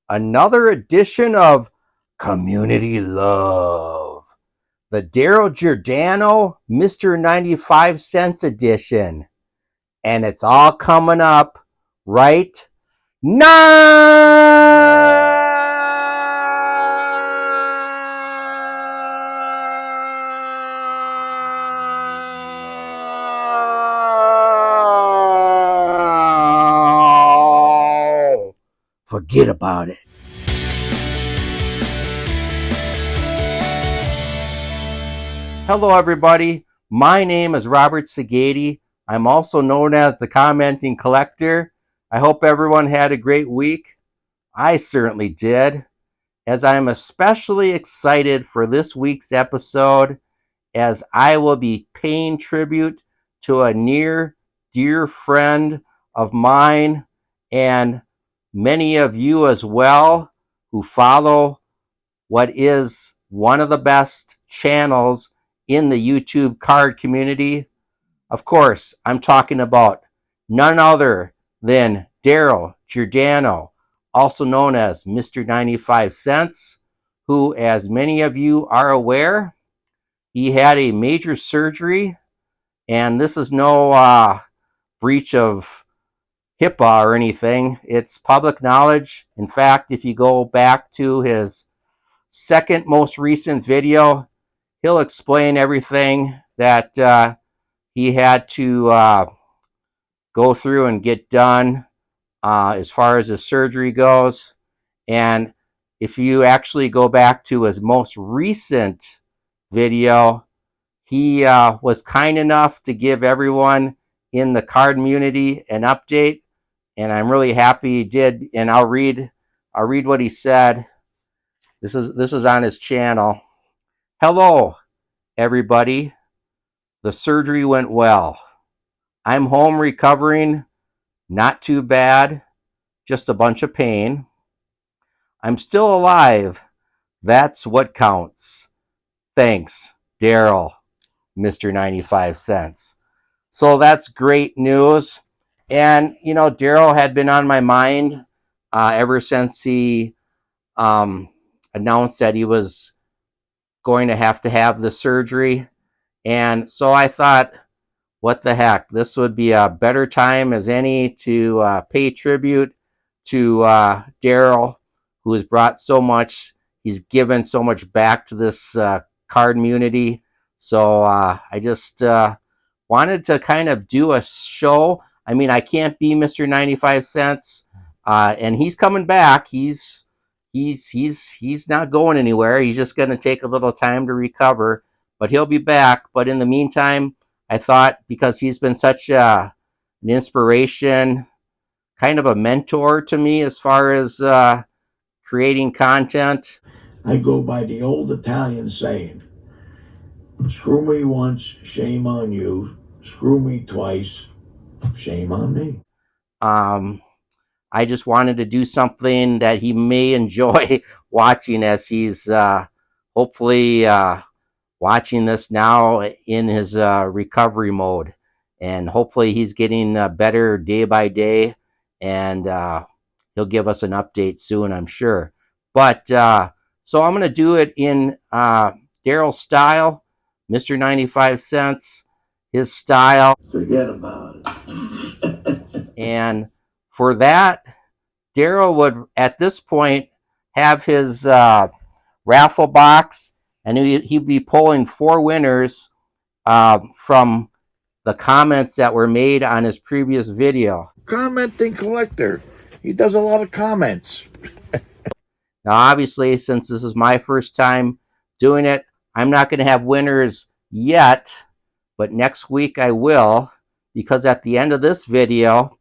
another edition of Community Love, the Daryl Jordano Mr. 95 Cents edition. And it's all coming up right now. Forget about it. Hello, everybody. My name is Robert Segati. I'm also known as the Commenting Collector. I hope everyone had a great week. I certainly did, as I'm especially excited for this week's episode, as I will be paying tribute to a near dear friend of mine and many of you as well who follow what is one of the best channels in the YouTube card community. Of course, I'm talking about none other than Daryl Jordano, also known as Mr. 95 Cents, who, as many of you are aware, he had a major surgery, and this is no breach of HIPAA or anything. It's public knowledge. In fact, if you go back to his second most recent video, he'll explain everything that he had to go through and get done as far as his surgery goes. And if you actually go back to his most recent video, he was kind enough to give everyone in the card community an update, and I'm really happy he did. And I'll read what he said. This is on his channel. Hello, everybody. The surgery went well. I'm home recovering. Not too bad. Just a bunch of pain. I'm still alive. That's what counts. Thanks, Daryl, Mr. 95 Cents. So that's great news. And, you know, Daryl had been on my mind ever since he announced that he was going to have the surgery. And so I thought, what the heck, this would be a better time as any to pay tribute to Daryl, who has brought so much. He's given so much back to this card community. So I just wanted to kind of do a show. I mean, I can't be Mr. 95 Cents, and he's coming back. He's not going anywhere. He's just going to take a little time to recover, but he'll be back. But in the meantime, I thought, because he's been such an inspiration, kind of a mentor to me as far as creating content. I go by the old Italian saying, screw me once, shame on you. Screw me twice, shame on me. I just wanted to do something that he may enjoy watching, as he's hopefully watching this now in his recovery mode. And hopefully he's getting better day by day, and he'll give us an update soon, I'm sure. But so I'm going to do it in Daryl style, Mr. 95 Cents, his style. Forget about it. And for that, Daryl would, at this point, have his raffle box, and he'd be pulling 4 winners from the comments that were made on his previous video. Commenting collector. He does a lot of comments. Now, obviously, since this is my first time doing it, I'm not going to have winners yet, but next week I will, because at the end of this video,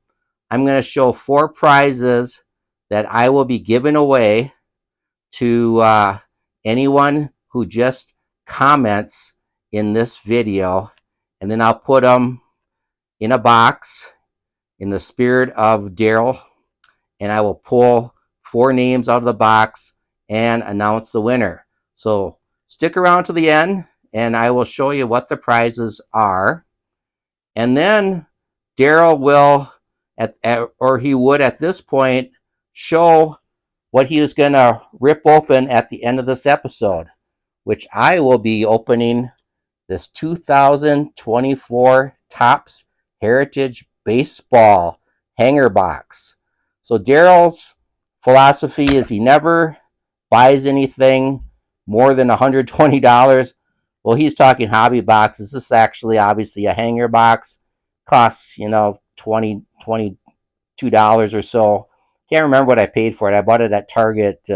I'm going to show 4 prizes that I will be giving away to anyone who just comments in this video, and then I'll put them in a box in the spirit of Daryl, and I will pull 4 names out of the box and announce the winner. So stick around to the end, and I will show you what the prizes are. And then Daryl will, or he would at this point, show what he was going to rip open at the end of this episode, which I will be opening this 2024 Topps Heritage Baseball hanger box. So Daryl's philosophy is he never buys anything more than $120. Well, he's talking hobby boxes. This is actually obviously a hanger box. Costs, $22 or so. Can't remember what I paid for it. I bought it at Target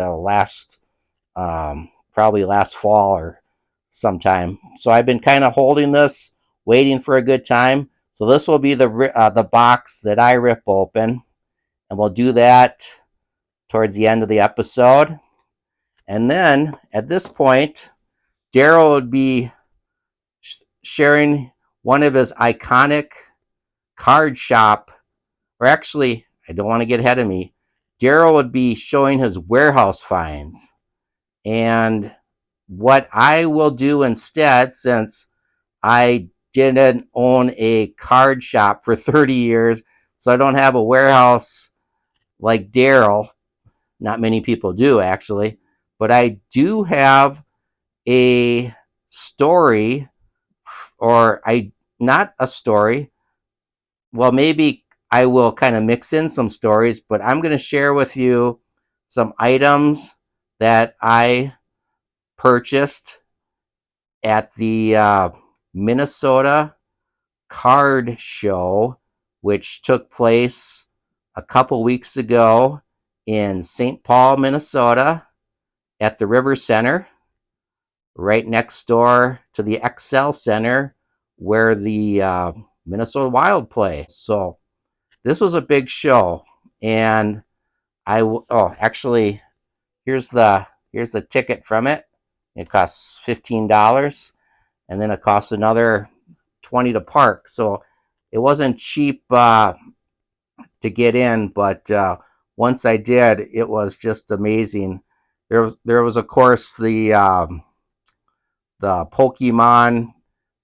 probably last fall or sometime. So I've been kind of holding this, waiting for a good time. So this will be the box that I rip open, and we'll do that towards the end of the episode. And then at this point, Daryl would be sharing one of his iconic card shop, or actually, I don't want to get ahead of me. Daryl would be showing his warehouse finds. And what I will do instead, since I didn't own a card shop for 30 years, so I don't have a warehouse like Daryl. Not many people do, actually. But I do have a story, not a story. Well, maybe I will kind of mix in some stories, but I'm going to share with you some items that I purchased at the Minnesota Card Show, which took place a couple weeks ago in St. Paul, Minnesota, at the River Center, right next door to the XL Center, where the Minnesota Wild play. So this was a big show, and actually, here's the ticket from it. It costs $15, and then it costs another 20 to park. So it wasn't cheap to get in, but once I did, it was just amazing. There was of course the Pokemon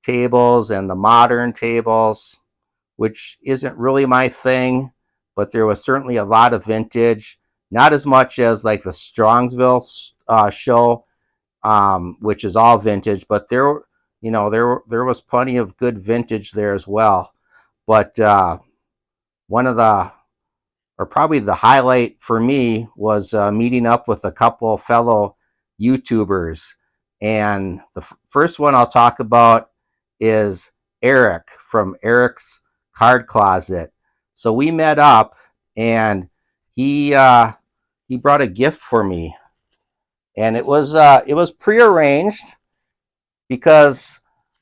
tables and the modern tables, which isn't really my thing, but there was certainly a lot of vintage. Not as much as like the Strongsville show, which is all vintage, but there was plenty of good vintage there as well. But one of the or probably the highlight for me was meeting up with a couple of fellow YouTubers. And the first one I'll talk about is Eric from Eric's Card Closet. So we met up, and he brought a gift for me, and it was prearranged because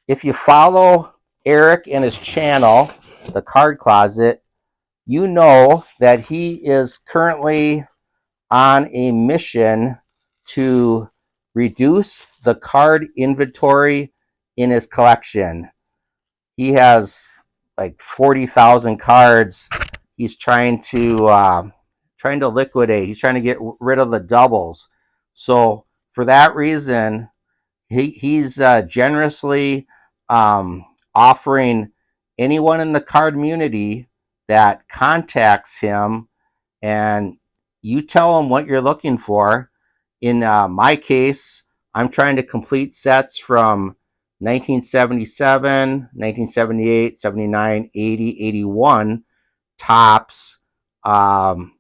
if you follow Eric and his channel, the Card Closet, you know that he is currently on a mission to reduce the card inventory in his collection. He has like 40,000 cards. He's trying to liquidate. He's trying to get rid of the doubles. So for that reason, he's generously offering anyone in the card community that contacts him, and you tell him what you're looking for. In my case, I'm trying to complete sets from 1977, 1978, 79, 80, 81 tops, and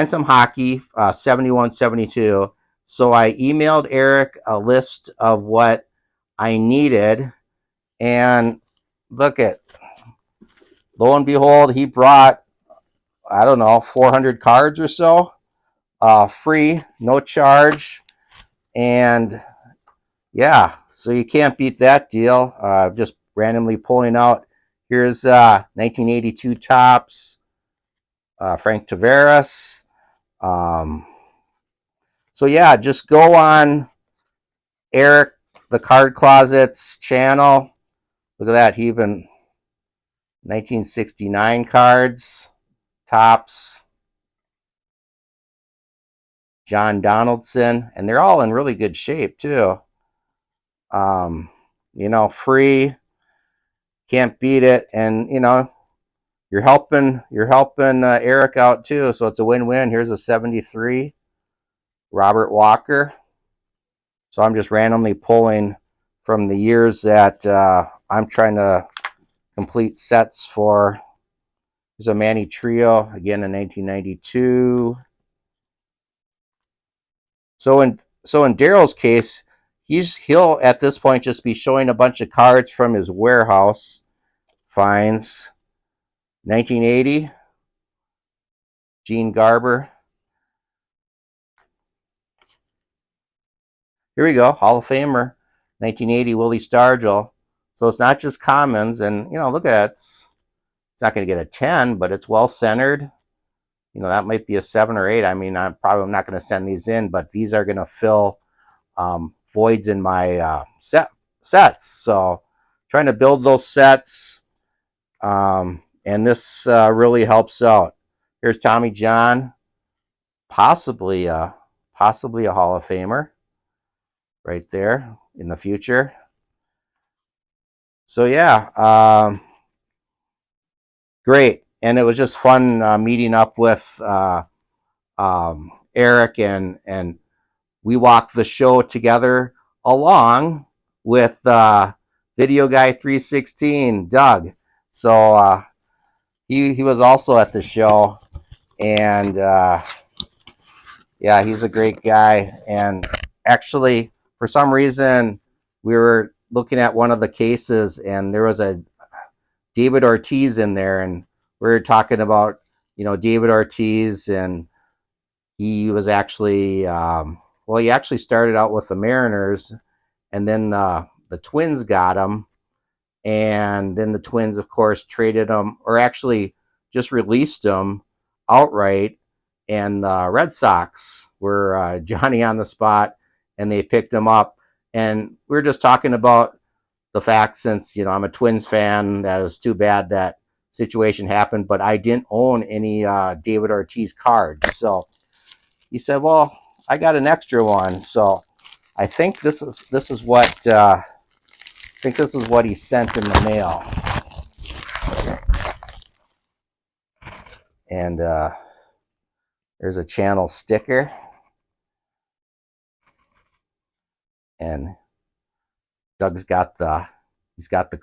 some hockey, 71, 72. So I emailed Eric a list of what I needed, and lo and behold, he brought, I don't know, 400 cards or so, free, no charge. And yeah, so you can't beat that deal. Just randomly pulling out. Here's 1982 tops, Frank Tavares. So yeah, just go on Eric the Card Closet's channel. Look at that. He even 1969 cards, tops, John Donaldson, and they're all in really good shape too. Free, can't beat it. And You're helping Eric out too, so it's a win-win. Here's a 73 Robert Walker. So I'm just randomly pulling from the years that I'm trying to complete sets for. There's a Manny Trio again in 1992. So in Daryl's case, he'll at this point just be showing a bunch of cards from his warehouse finds. 1980, Gene Garber. Here we go, Hall of Famer, 1980, Willie Stargell. So it's not just commons, and look at that. It's not going to get a 10, but it's well centered. That might be a 7 or 8. I mean, I'm not going to send these in, but these are going to fill voids in my sets. So trying to build those sets, and this really helps out. Here's Tommy John, possibly a Hall of Famer right there in the future. So yeah, great. And it was just fun meeting up with Eric, and we walked the show together along with Video Guy 316, Doug. So he was also at the show, and yeah, he's a great guy. And actually, for some reason, we were looking at one of the cases, and there was a David Ortiz in there, and we were talking about David Ortiz, and he was actually he actually started out with the Mariners, and then the Twins got him, and then the Twins, of course, traded him, or actually just released him outright, and the Red Sox were Johnny on the spot, and they picked him up. And we were just talking about the fact, since I'm a Twins fan, that it was too bad that situation happened, but I didn't own any David Ortiz cards. So he said, "Well, I got an extra one." So I think this is what he sent in the mail. And there's a channel sticker, and Doug's got the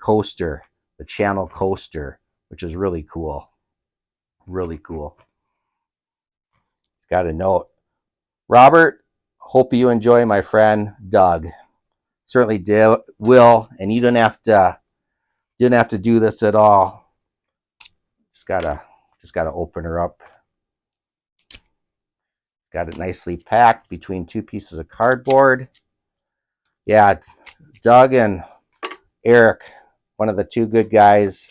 coaster, the channel coaster, which is really cool. Really cool. It's got a note. Robert, hope you enjoy, my friend Doug. Certainly will, and you didn't have to do this at all. Just gotta open her up. Got it nicely packed between two pieces of cardboard. Yeah, Doug and Eric, one of the two good guys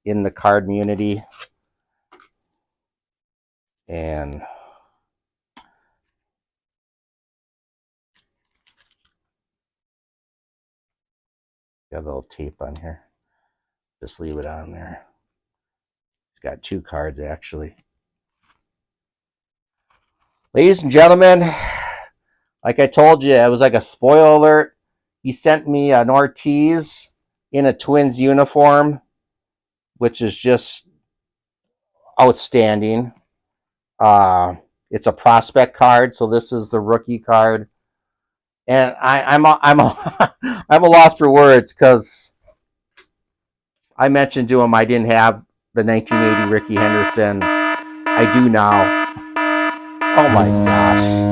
in the card community. And got a little tape on here. Just leave it on there. It's got two cards, actually. Ladies and gentlemen, like I told you, it was like a spoiler alert. He sent me an Ortiz in a Twins uniform, which is just outstanding. It's a prospect card, so this is the rookie card, and I'm a loss for words, because I mentioned to him I didn't have the 1980 Ricky Henderson. I do now. Oh my gosh!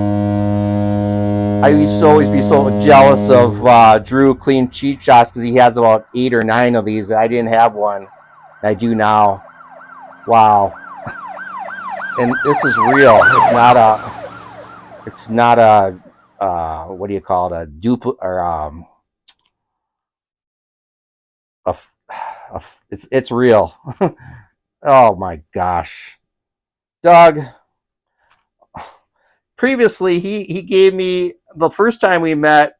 I used to always be so jealous of Drew Clean Cheap Shots, because he has about 8 or 9 of these. I didn't have one. I do now. Wow! And this is real. It's not a what do you call it? A duplicate, or it's real. Oh my gosh, Doug. Previously, he gave me, the first time we met.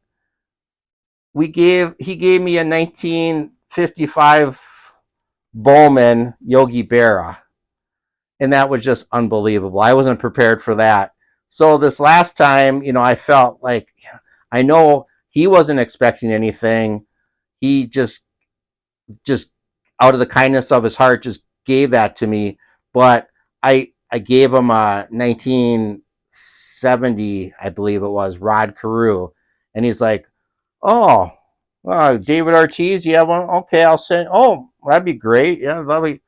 He gave me a 1955 Bowman Yogi Berra, and that was just unbelievable. I wasn't prepared for that. So this last time, I felt like, I know he wasn't expecting anything. He just out of the kindness of his heart, just gave that to me, but I gave him a 1970, I believe it was, Rod Carew, and he's like, "Oh, David Ortiz, you have one? Okay, I'll send. Oh, that'd be great. Yeah, that'd be."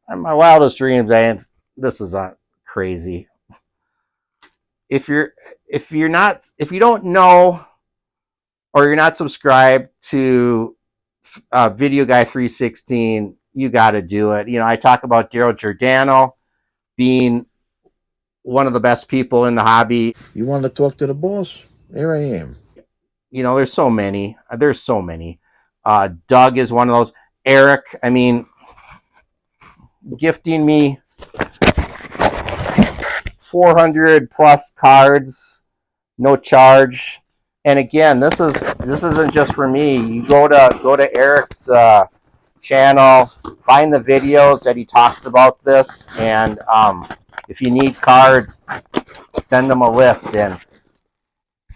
In my wildest dreams, this is crazy. If you're if you don't know or you're not subscribed to Video Guy 316, you got to do it. I talk about Daryl Jordano being one of the best people in the hobby. You want to talk to the boss? Here I am. There's so many. There's so many. Doug is one of those. Eric, gifting me 400 plus cards, no charge. And again, this isn't just for me. You go to Eric's channel, find the videos that he talks about this, and if you need cards, send him a list, and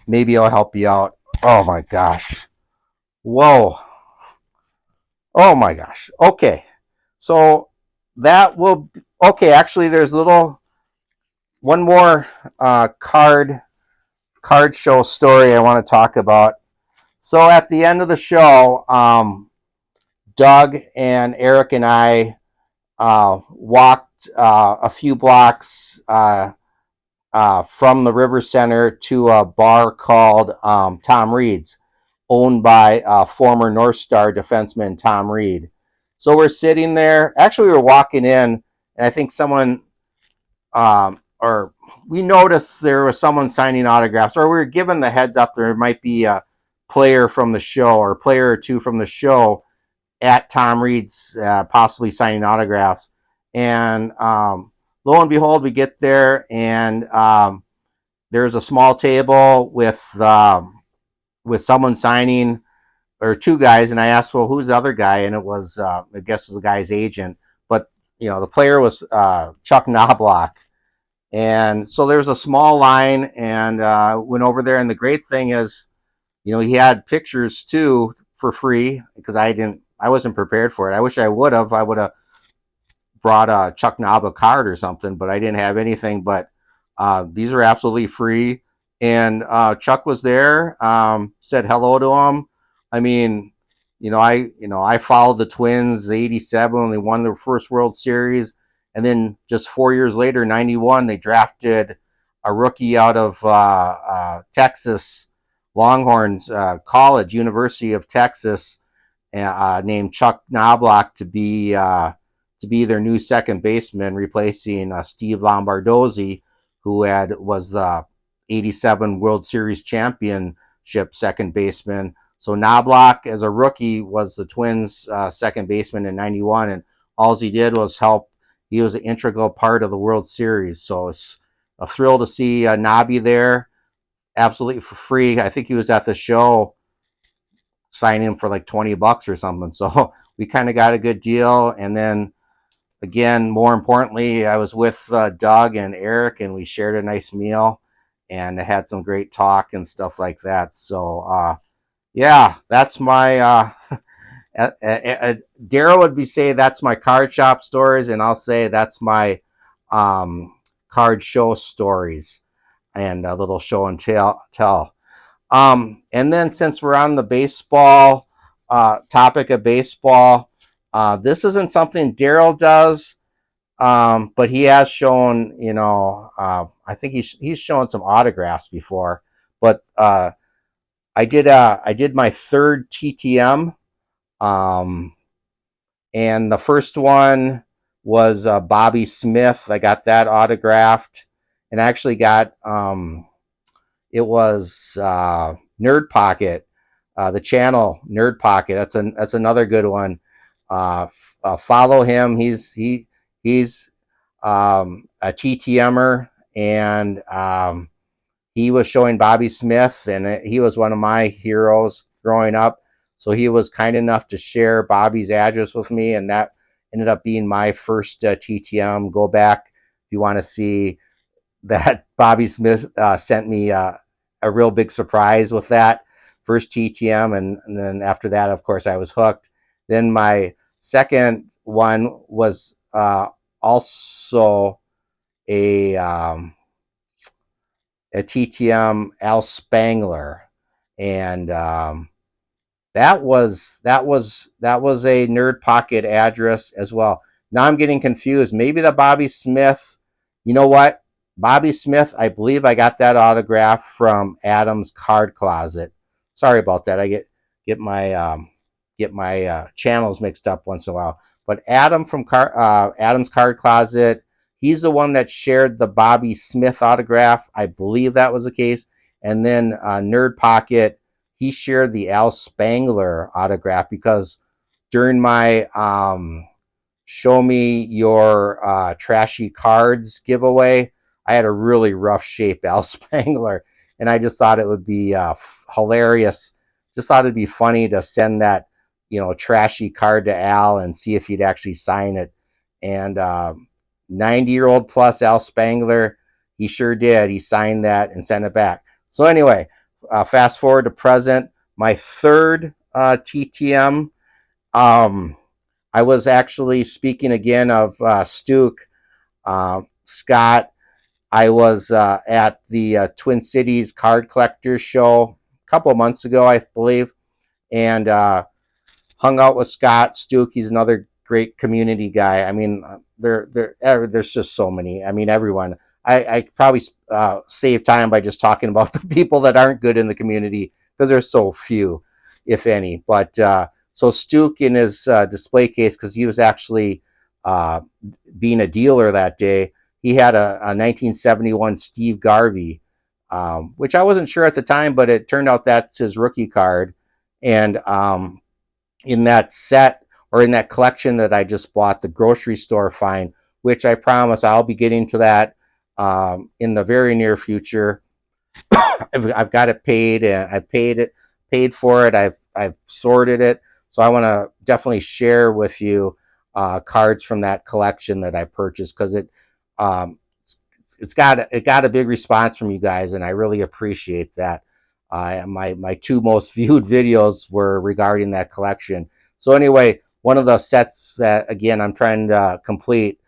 maybe I'll help you out. Oh my gosh! Whoa! Oh my gosh! Okay, so that will okay. Actually, there's one more card show story I want to talk about. So at the end of the show, Doug and Eric and I walked a few blocks from the River Center to a bar called Tom Reed's, owned by former North Star defenseman Tom Reed. So we're sitting there. Actually, we were walking in, and I think someone or we noticed there was someone signing autographs, or we were given the heads up there might be a player from the show or a player or two from the show at Tom Reed's, possibly signing autographs. And lo and behold, we get there, and there's a small table with someone signing, or two guys. And I asked, well, who's the other guy? And it was, I guess, it was the guy's agent. But the player was Chuck Knoblock. And so there's a small line, and went over there. And the great thing is, he had pictures too for free, because I wasn't prepared for it. I wish I would have. I would have brought a Chuck Knob card or something, but I didn't have anything. But these are absolutely free. And Chuck was there, said hello to him. I mean, I followed the Twins, '87 when they won their first World Series, and then just 4 years later, '91, they drafted a rookie out of Texas Longhorns College, University of Texas, named Chuck Knobloch to be their new second baseman, replacing Steve Lombardozzi, who was the '87 World Series championship second baseman. So Knobloch, as a rookie, was the Twins' second baseman in '91, and all he did was help. He was an integral part of the World Series. So it's a thrill to see Nobby there, absolutely for free. I think he was at the show signing for like $20 or something. So we kind of got a good deal. And then again, more importantly, I was with Doug and Eric, and we shared a nice meal and had some great talk and stuff like that. So yeah, that's my Daryl would say that's my card shop stories, and I'll say that's my card show stories, and a little show and tell. And then, since we're on the baseball topic of baseball, this isn't something Daryl does, but he has shown, I think he's shown some autographs before. But I did my third TTM, and the first one was Bobby Smith. I got that autographed, and I actually got it was Nerd Pocket, the channel Nerd Pocket. That's another good one. Follow him. He's a TTMer, and he was showing Bobby Smith, and he was one of my heroes growing up. So he was kind enough to share Bobby's address with me, and that ended up being my first TTM. Go back if you want to see that. Bobby Smith sent me a real big surprise with that first TTM, and then after that, of course, I was hooked. Then my second one was also a TTM Al Spangler, and that was a Nerd Pocket address as well. Now I'm getting confused. Maybe the Bobby Smith. You know what? Bobby Smith. I believe I got that autograph from Adam's Card Closet. Sorry about that. I get my channels mixed up once in a while. But Adam from Adam's Card Closet. He's the one that shared the Bobby Smith autograph. I believe that was the case. And then Nerd Pocket, he shared the Al Spangler autograph because during my show me your trashy cards giveaway, I had a really rough shape Al Spangler, and I just thought it would be hilarious. Just thought it'd be funny to send that trashy card to Al and see if he'd actually sign it. And 90-year-old plus Al Spangler, he sure did. He signed that and sent it back. So anyway, fast forward to present, my third TTM. I was actually speaking again of Stuke, Scott. I was at the Twin Cities Card Collectors Show a couple months ago, I believe, and hung out with Scott Stuke. He's another great community guy. I mean, there's just so many. I mean, everyone. I probably save time by just talking about the people that aren't good in the community because there's so few, if any. But so Stuke in his display case, because he was actually being a dealer that day, he had a 1971 Steve Garvey, which I wasn't sure at the time, but it turned out that's his rookie card. And in that set or in that collection that I just bought, the grocery store find, which I promise I'll be getting to that in the very near future. I've got it paid, and I paid for it. I've sorted it, so I want to definitely share with you cards from that collection that I purchased because um, it got a big response from you guys, and I really appreciate that. My two most viewed videos were regarding that collection. So anyway, one of the sets that again I'm trying to complete,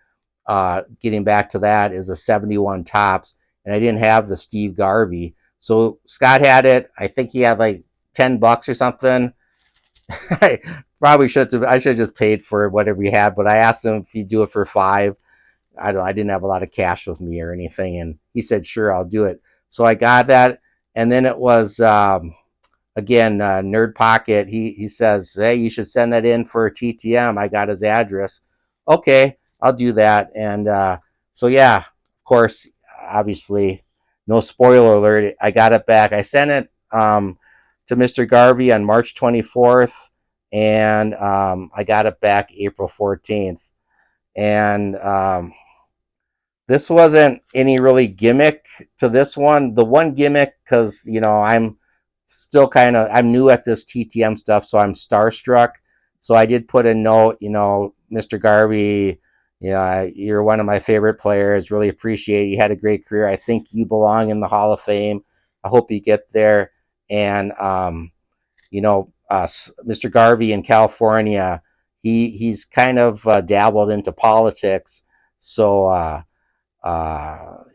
getting back to that, is a 71 Tops, and I didn't have the Steve Garvey. So Scott had it. I think he had like $10 or something. I probably should have. I should have just paid for whatever he had, but I asked him if he'd do it for 5. I didn't have a lot of cash with me or anything, and he said, "Sure, I'll do it." So I got that, and then it was again Nerd Pocket. He says, "Hey, you should send that in for a TTM." I got his address. Okay, I'll do that, and so yeah, of course, obviously, no spoiler alert. I got it back. I sent it to Mr. Garvey on March 24th, and I got it back April 14th, and this wasn't any really gimmick to this one. The one gimmick, because I'm still I'm new at this TTM stuff, so I'm starstruck. So I did put a note, Mr. Garvey, you're one of my favorite players. Really appreciate it. You had a great career. I think you belong in the Hall of Fame. I hope you get there. And Mr. Garvey in California, he's kind of dabbled into politics, so.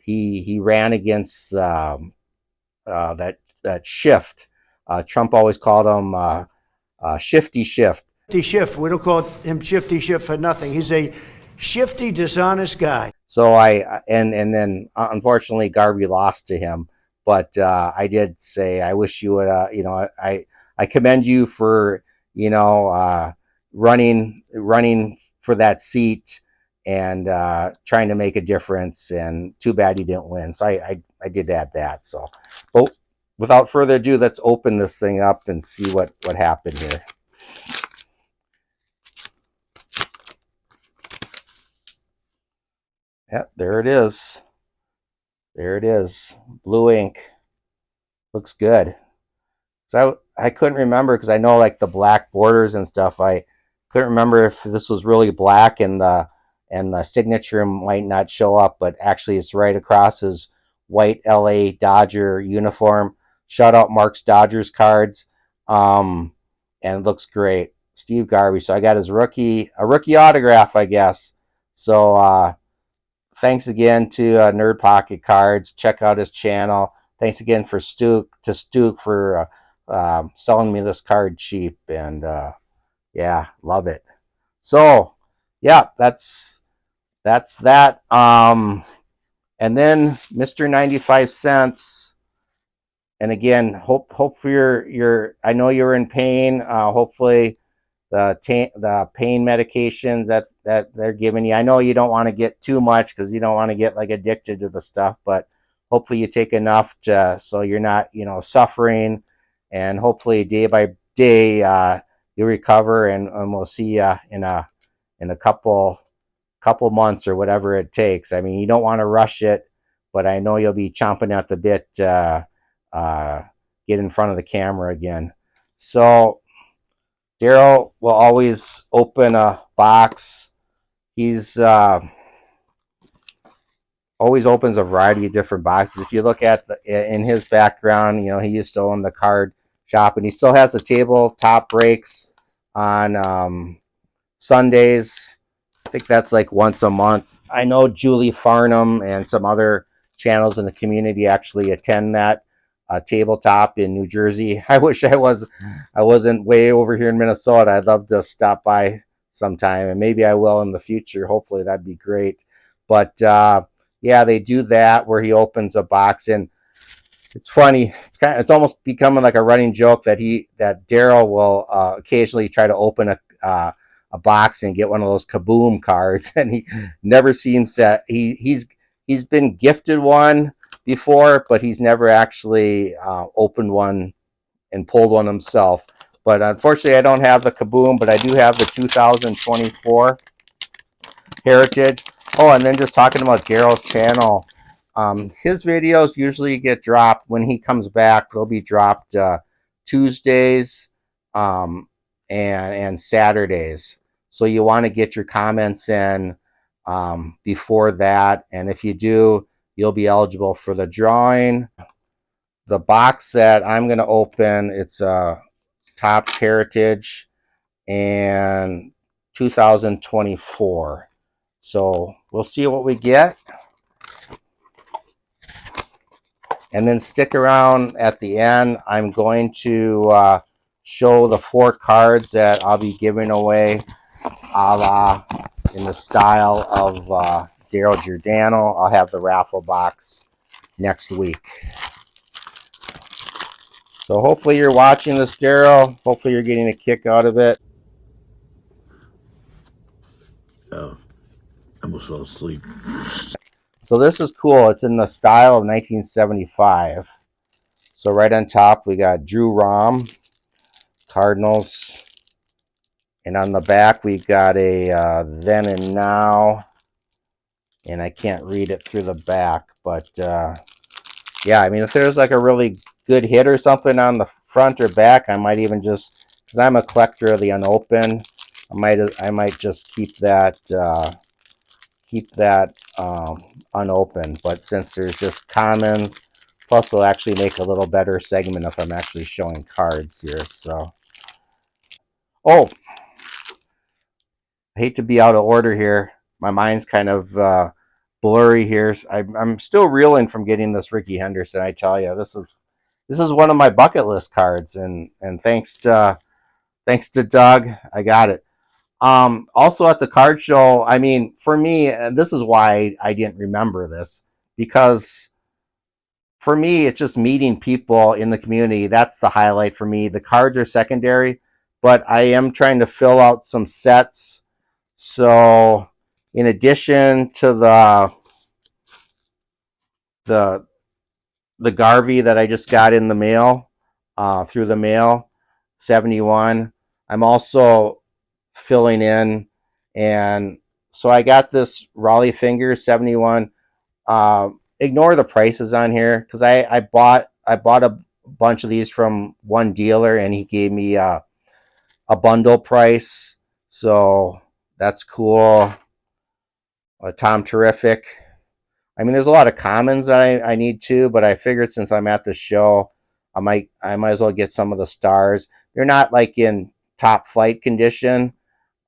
He ran against that Shift. Trump always called him Shifty Shift. Shifty Shift. We don't call him Shifty Shift for nothing. He's a shifty, dishonest guy. So and then unfortunately Garvey lost to him. But I did say I wish you would. I commend you for running for that seat and trying to make a difference. And too bad he didn't win. So I did add that. So, but without further ado, let's open this thing up and see what happened here. Yep, there it is. There it is. Blue ink. Looks good. So I couldn't remember because I know like the black borders and stuff. I couldn't remember if this was really black and the signature might not show up, but actually it's right across his white LA Dodger uniform. Shout out Mark's Dodgers cards. And it looks great. Steve Garvey. So I got his rookie autograph, I guess. So thanks again to Nerd Pocket Cards. Check out his channel. Thanks again for Stuke for selling me this card cheap, and yeah, love it. So yeah, that's that. And then Mr. 95 cents. And again, hope for your. I know you're in pain. Hopefully the pain medications that they're giving you. I know you don't want to get too much because you don't want to get like addicted to the stuff, but hopefully you take enough so you're not suffering, and hopefully day by day you recover, and we'll see you in a couple months or whatever it takes. I mean, you don't want to rush it, but I know you'll be chomping at the bit get in front of the camera again. So Daryl will always open a box. He's always opens a variety of different boxes. If you look at in his background, he used to own the card shop, and he still has the tabletop breaks on Sundays. I think that's like once a month. I know Julie Farnham and some other channels in the community actually attend that tabletop in New Jersey. I wish I wasn't way over here in Minnesota. I'd love to stop by sometime, and maybe I will in the future. Hopefully, that'd be great. But yeah, they do that where he opens a box, and it's funny. It's almost becoming like a running joke that Daryl will occasionally try to open a box and get one of those kaboom cards, and he never seems that he's been gifted one before, but he's never actually opened one and pulled one himself. But unfortunately, I don't have the kaboom, but I do have the 2024 Heritage. Oh, and then just talking about Daryl's channel, his videos usually get dropped when he comes back. They'll be dropped Tuesdays and Saturdays. So you want to get your comments in before that, and if you do, you'll be eligible for the drawing. The box that I'm going to open, it's a Topps Heritage and 2024. So we'll see what we get. And then stick around at the end. I'm going to show the 4 cards that I'll be giving away a la in the style of Daryl Jordano. I'll have the raffle box next week. So hopefully you're watching this, Daryl. Hopefully you're getting a kick out of it. I almost fell asleep. So this is cool. It's in the style of 1975. So right on top, we got Drew Rom, Cardinals. And on the back, we got a then and now. And I can't read it through the back. But yeah, I mean, if there's like a really good hit or something on the front or back, I might even just, because I'm a collector of the unopened, I might just keep that unopened. But since there's just commons, plus it'll actually make a little better segment if I'm actually showing cards here. So, oh, I hate to be out of order here. My mind's kind of blurry here. I'm still reeling from getting this Ricky Henderson. I tell you, this is one of my bucket list cards, and thanks to Doug, I got it. Also at the card show, I mean, for me, and this is why I didn't remember this, because for me, it's just meeting people in the community. That's the highlight for me. The cards are secondary, but I am trying to fill out some sets. So in addition to the Garvey that I just got in the mail, through the mail, 71, I'm also filling in. And so I got this Raleigh Fingers 71. Ignore the prices on here because I bought a bunch of these from one dealer, and he gave me a bundle price. So that's cool. Tom Terrific. I mean, there's a lot of commons that I need to, but I figured since I'm at the show, I might as well get some of the stars. They're not like in top flight condition.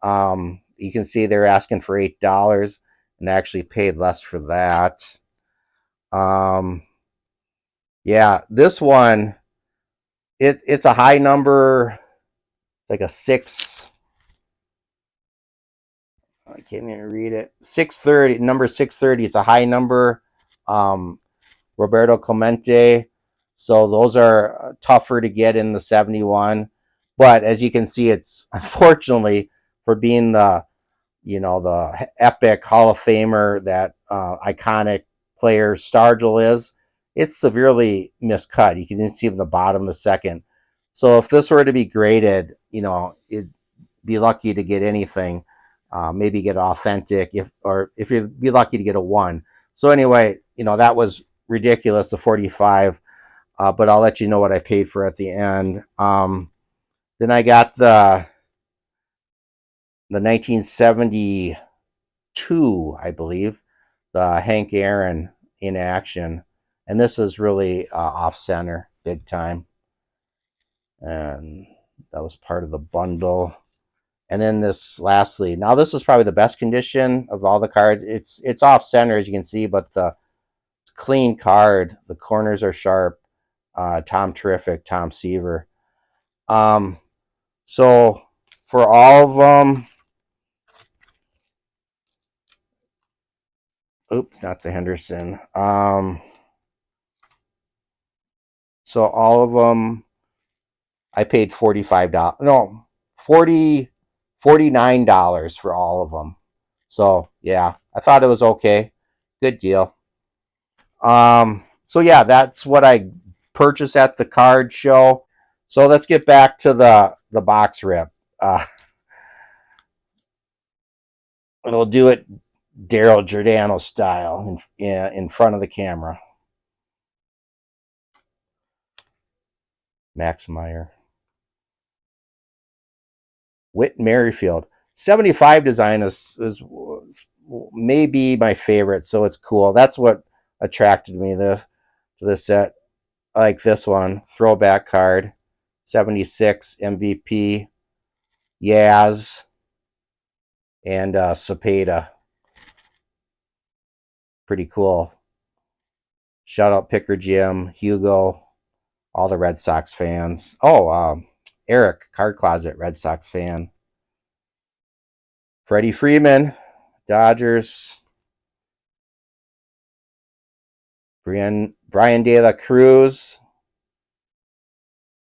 You can see they're asking for $8, and I actually paid less for that. Yeah, this one, it's a high number. It's like a 6. I can't even read it. 630, number 630. It's a high number. Roberto Clemente. So those are tougher to get in the 71. But as you can see, it's unfortunately, for being the epic Hall of Famer that iconic player Stargell is, it's severely miscut. You can see from the bottom of the second. So if this were to be graded, it'd be lucky to get anything. Maybe get authentic, if you'd be lucky to get a 1. So anyway, that was ridiculous, the 45. But I'll let you know what I paid for at the end. Then I got the 1972, I believe, the Hank Aaron in action, and this is really off center, big time, and that was part of the bundle. And then this, lastly, now this is probably the best condition of all the cards. It's off center, as you can see, but it's a clean card. The corners are sharp. Tom Terrific, Tom Seaver. So for all of them, oops, not the Henderson. So all of them, I paid $45. No, $49 for all of them. So yeah, I thought it was okay. Good deal. So yeah, that's what I purchased at the card show. So let's get back to the box rip. We'll do it Daryl Jordano style in front of the camera. Max Meyer. Whit Merrifield. 75 design is maybe my favorite, so it's cool. That's what attracted me to this set. I like this one. Throwback card. 76 MVP. Yaz. And Cepeda. Pretty cool. Shout out Picker Jim, Hugo, all the Red Sox fans. Oh, Eric, Card Closet, Red Sox fan. Freddie Freeman, Dodgers. Brian De La Cruz,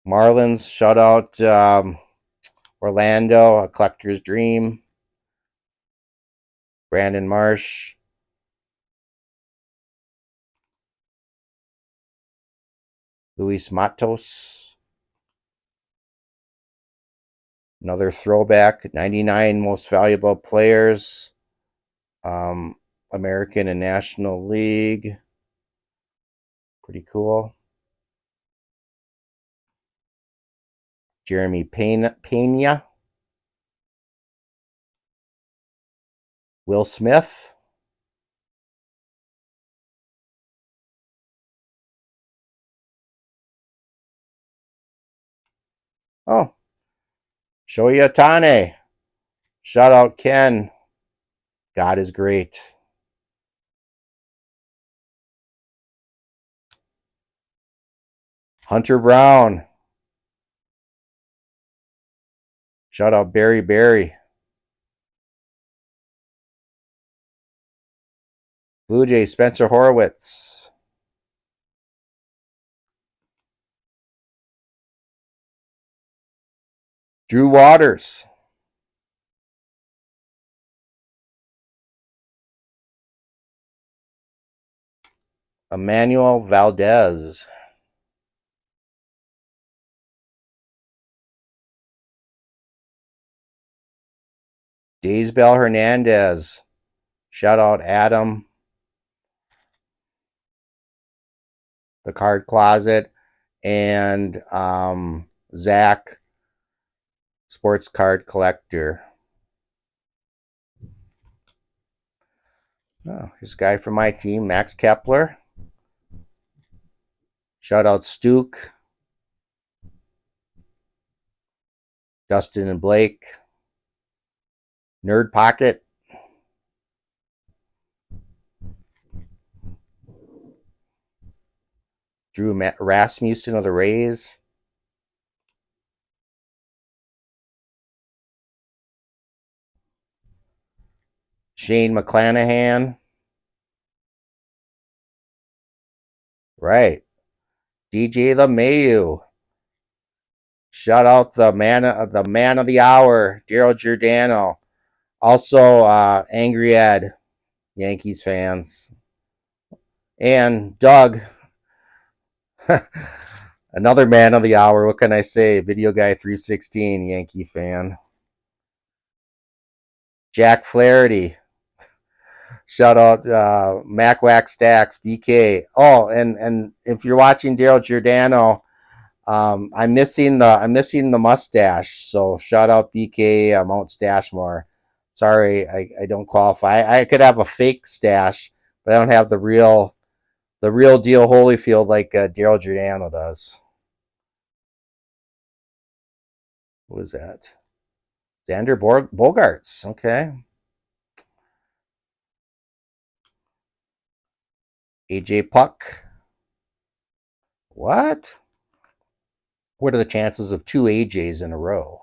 Marlins. Shout out Orlando, A Collector's Dream. Brandon Marsh. Luis Matos. Another throwback. 99 most valuable players. American and National League. Pretty cool. Jeremy Pena. Will Smith. Oh, Shohei Ohtani. Shout out Ken. God is great. Hunter Brown. Shout out Barry. Blue Jays, Spencer Horwitz. Drew Waters. Emmanuel Valdez. Daysbel Hernandez. Shout out Adam. The Card Closet. And Zach, Sports Card Collector. Oh, here's a guy from my team, Max Kepler. Shout out Stuke. Dustin and Blake. Nerd Pocket. Drew Rasmussen of the Rays. Shane McClanahan. Right. DJ LeMayu. Shout out the man of the hour, Daryl Jordano. Also, Angry Ed, Yankees fans. And Doug, another man of the hour. What can I say? Video Guy 316, Yankee fan. Jack Flaherty. Shout out Mac Wax Stacks, BK. Oh, and if you're watching Daryl Jordano, I'm missing the mustache. So shout out BK Mount Stashmore. Sorry, I don't qualify. I could have a fake stash, but I don't have the real deal Holyfield like Daryl Jordan does. What was that? Xander Bogarts. Okay. AJ Puck. What? What are the chances of 2 AJs in a row?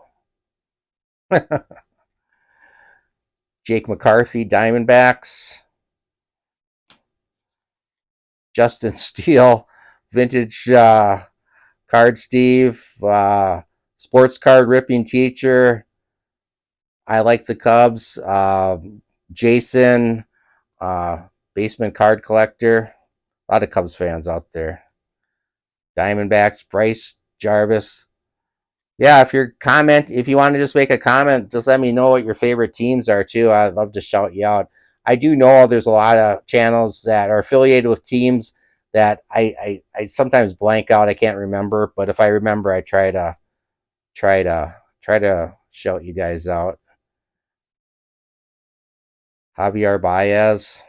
Jake McCarthy, Diamondbacks. Justin Steele, Vintage Card Steve, Sports Card Ripping Teacher. I like the Cubs. Jason, Basement Card Collector. A lot of Cubs fans out there. Diamondbacks, Bryce Jarvis. Yeah, if you want to just make a comment, just let me know what your favorite teams are too. I'd love to shout you out. I do know there's a lot of channels that are affiliated with teams that I sometimes blank out. I can't remember, but if I remember, I try to shout you guys out. Javier Baez,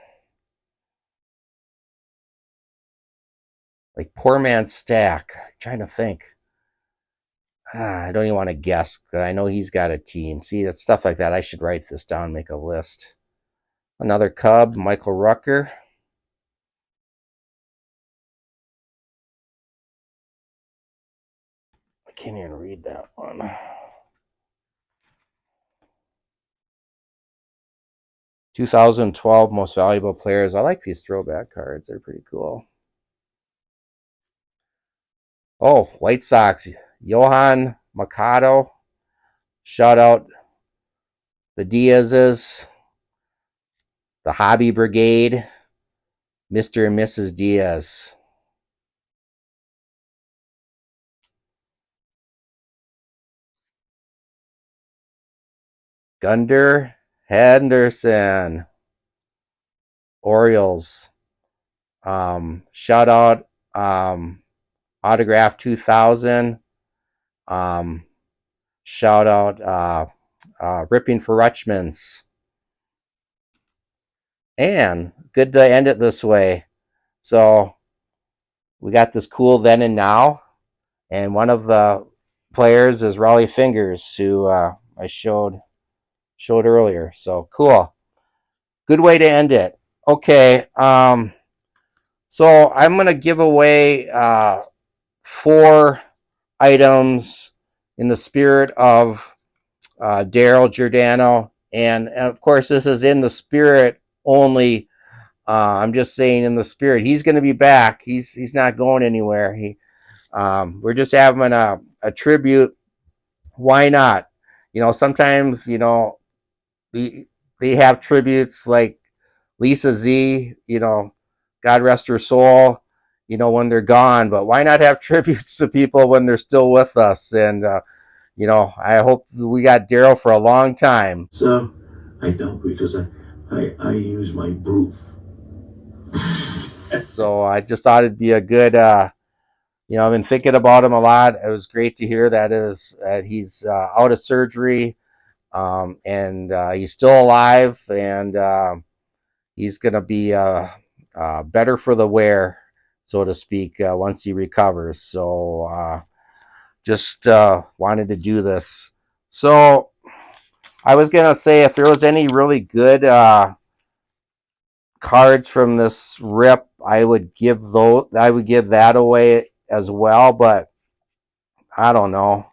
like Poor Man's Stack. I'm trying to think. I don't even want to guess, but I know he's got a team. See, that's stuff like that. I should write this down, make a list. Another Cub, Michael Rucker. I can't even read that one. 2012 most valuable players. I like these throwback cards. They're pretty cool. Oh, White Sox. Johan Mercado. Shout out the Diaz's. The Hobby Brigade. Mr. and Mrs. Diaz. Gunder Henderson. Orioles. Shout out Autograph 2000. Shout out Ripping for Rutschmans. And good to end it this way. So we got this cool then and now. And one of the players is Raleigh Fingers, who I showed earlier. So cool. Good way to end it. Okay. So I'm gonna give away 4 items in the spirit of Daryl Jordano, and of course this is in the spirit only. I'm just saying in the spirit. He's going to be back. He's not going anywhere. We're just having a tribute. Why not? Sometimes they have tributes like Lisa Z. God rest her soul. When they're gone, but why not have tributes to people when they're still with us? And I hope we got Daryl for a long time. So I don't, because I use my brew. So I just thought it'd be a good, I've been thinking about him a lot. It was great to hear that he's out of surgery, and he's still alive, and he's going to be better for the wear, so to speak, once he recovers. So just wanted to do this. So I was gonna say if there was any really good cards from this rip, I would give that away as well, but I don't know.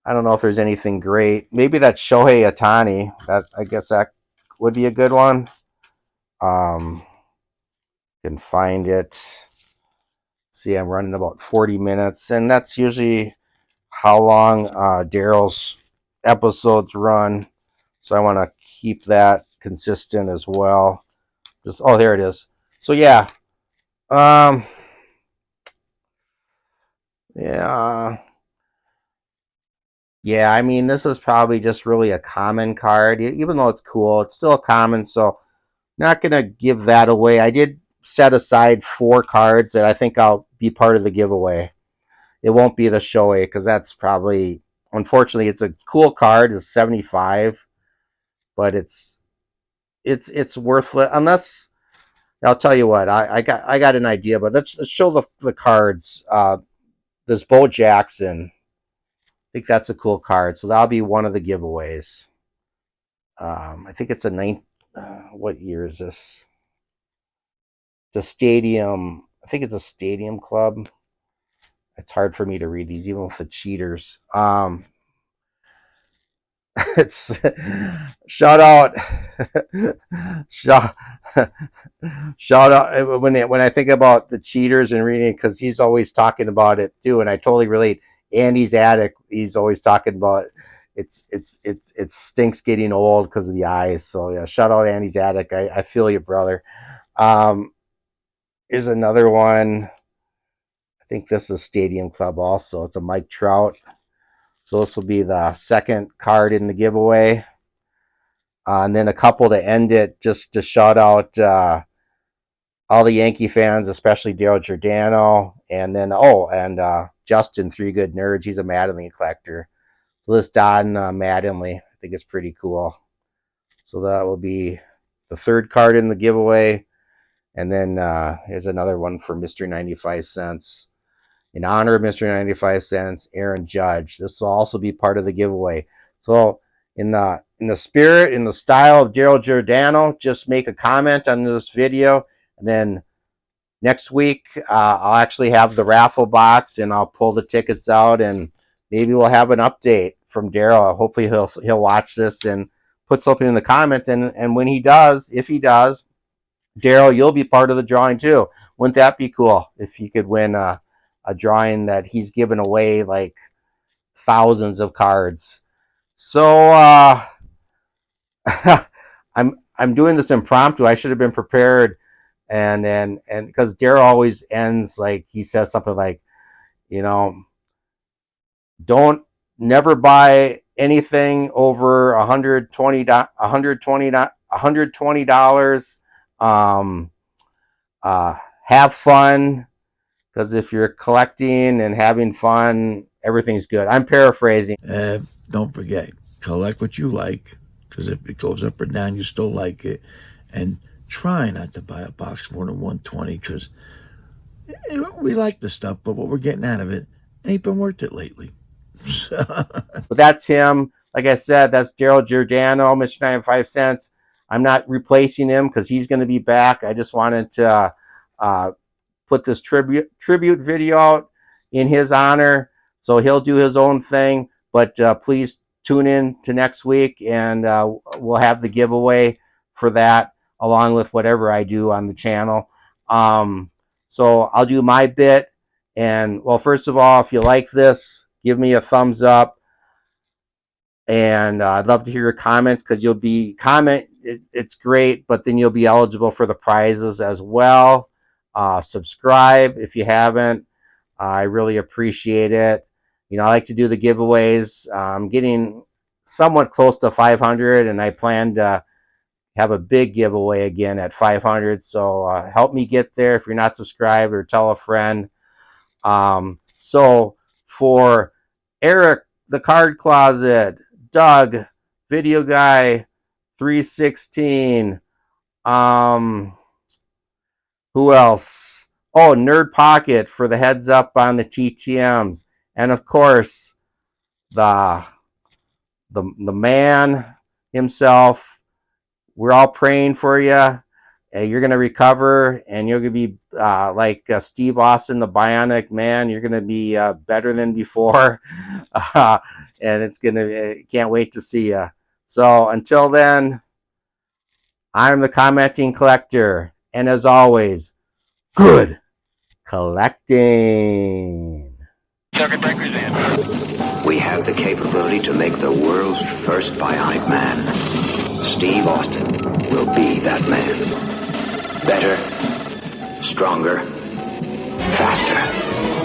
I don't know if there's anything great. Maybe that Shohei Ohtani. I guess that would be a good one. Can find it. See, I'm running about 40 minutes, and that's usually how long Daryl's episodes run. So I want to keep that consistent as well. Just there it is. So yeah, um, yeah, yeah. I mean, this is probably just really a common card, even though it's cool. It's still a common, so not gonna give that away. I did set aside 4 cards that I think I'll be part of the giveaway. It won't be the Shoei because that's probably, unfortunately, it's a cool card. It's 75, but it's worthless unless I'll tell you what. I got an idea, but let's show the cards. This Bo Jackson. I think that's a cool card, so that'll be one of the giveaways. I think it's a what year is this? It's a stadium. I think it's a stadium club. It's hard for me to read these, even with the cheaters. It's shout out, shout, shout out when I think about the cheaters and reading, because he's always talking about it too, and I totally relate. Andy's attic, he's always talking about it stinks getting old because of the eyes. So yeah, shout out Andy's attic. I feel you, brother. Here's another one. I think this is Stadium Club also. It's a Mike Trout. So this will be the second card in the giveaway. And then a couple to end it, just to shout out all the Yankee fans, especially Daryl Jordano. And then, Justin, 3 Good Nerds. He's a Mattingly collector. So this Don Mattingly, I think it's pretty cool. So that will be the third card in the giveaway. And then here's another one for Mr. 95 Cents. In honor of Mr. 95 Cents, Aaron Judge. This will also be part of the giveaway. So in the spirit, in the style of Daryl Jordano, just make a comment on this video, and then next week I'll actually have the raffle box, and I'll pull the tickets out, and maybe we'll have an update from Daryl. Hopefully he'll watch this and put something in the comment, and when he does, if he does, Daryl, you'll be part of the drawing too. Wouldn't that be cool if you could win a drawing that he's given away like thousands of cards? So I'm doing this impromptu. I should have been prepared, and because Daryl always ends like he says something like, you know, don't never buy anything over $120. Have fun, because if you're collecting and having fun, everything's good. I'm paraphrasing. Don't forget, collect what you like, because if it goes up or down, you still like it. And try not to buy a box more than 120, because we like the stuff, but what we're getting out of it ain't been worth it lately. But that's him. Like I said, that's Daryl Giordano, Mr. 95 Cents. I'm not replacing him because he's going to be back. I just wanted to put this tribute video out in his honor. So he'll do his own thing. But please tune in to next week, and we'll have the giveaway for that, along with whatever I do on the channel. So I'll do my bit. And, well, first of all, if you like this, give me a thumbs up. And I'd love to hear your comments, because you'll be it's great, but then you'll be eligible for the prizes as well. Subscribe if you haven't. I really appreciate it. You know, I like to do the giveaways. I'm getting somewhat close to 500, and I plan to have a big giveaway again at 500. So help me get there if you're not subscribed, or tell a friend. So for Eric, the Card Closet, Doug, Video Guy 316, who else? Oh, Nerd Pocket for the heads up on the TTMs. And of course, the the man himself. We're all praying for you. You're going to recover, and you're going to be like Steve Austin, the Bionic Man. You're going to be better than before, and it's going to. Can't wait to see you. So until then, I'm the commenting collector, and as always, good collecting. Circuit breakers in. We have the capability to make the world's first bionic man. Steve Austin will be that man. Better, stronger, faster.